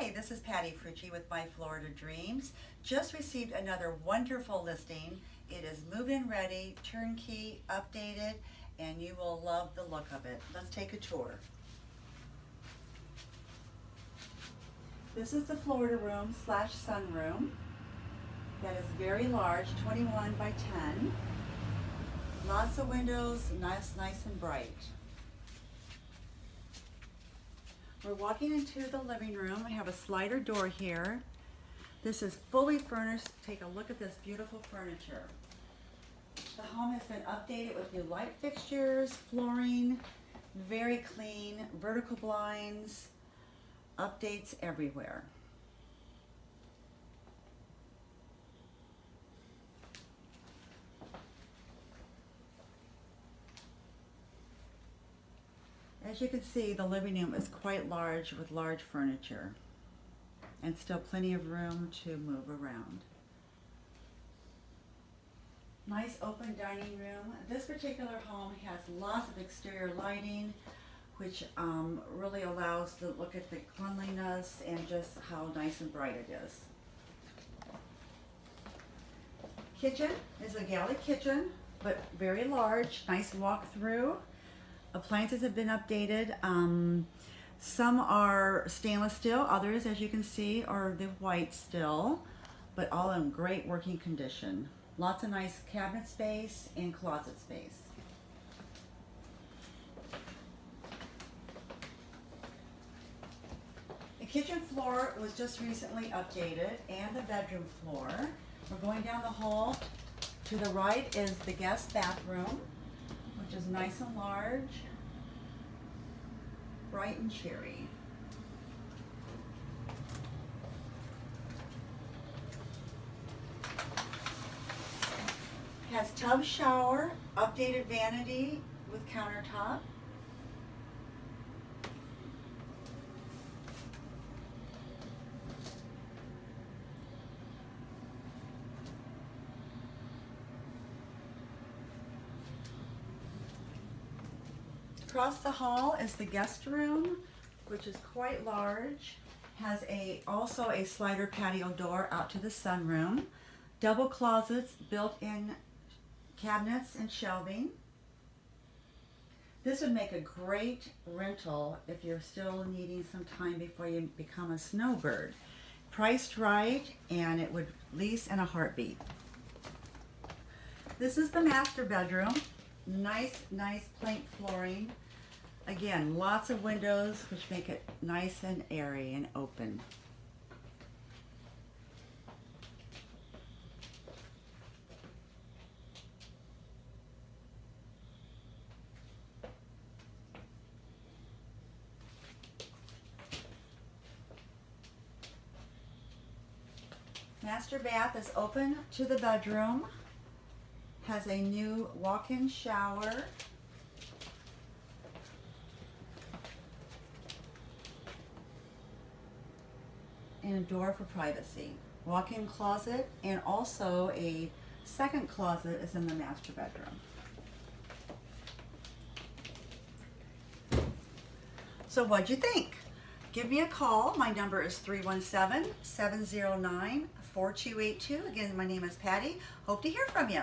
Hi, this is Patty Frucci with My Florida Dreams. Just received another wonderful listing. It is move-in ready, turnkey, updated, and you will love the look of it. Let's take a tour. This is the Florida room / sunroom. That is very large, 21 by 10. Lots of windows, nice and bright. We're walking into the living room. We have a slider door here. This is fully furnished. Take a look at this beautiful furniture. The home has been updated with new light fixtures, flooring, very clean, vertical blinds, updates everywhere. As you can see, the living room is quite large with large furniture and still plenty of room to move around. Nice open dining room. This particular home has lots of exterior lighting, which really allows to look at the cleanliness and just how nice and bright it is. Kitchen is a galley kitchen, but very large, nice walk-through. Appliances have been updated. Some are stainless steel, others, as you can see, are the white still, but all in great working condition. Lots of nice cabinet space and closet space. The kitchen floor was just recently updated, and the bedroom floor. We're going down the hall. To the right is the guest bathroom, which is nice and large, bright and cheery. Has tub shower, updated vanity with countertop. Across the hall is the guest room, which is quite large. Has also a slider patio door out to the sunroom. Double closets, built-in cabinets and shelving. This would make a great rental if you're still needing some time before you become a snowbird. Priced right, and it would lease in a heartbeat. This is the master bedroom. Nice plank flooring. Again, lots of windows, which make it nice and airy and open. Master bath is open to the bedroom. Has a new walk-in shower. And a door for privacy. Walk-in closet, and also a second closet is in the master bedroom. So what'd you think? Give me a call. My number is 317-709-4282. Again, my name is Patty. Hope to hear from you.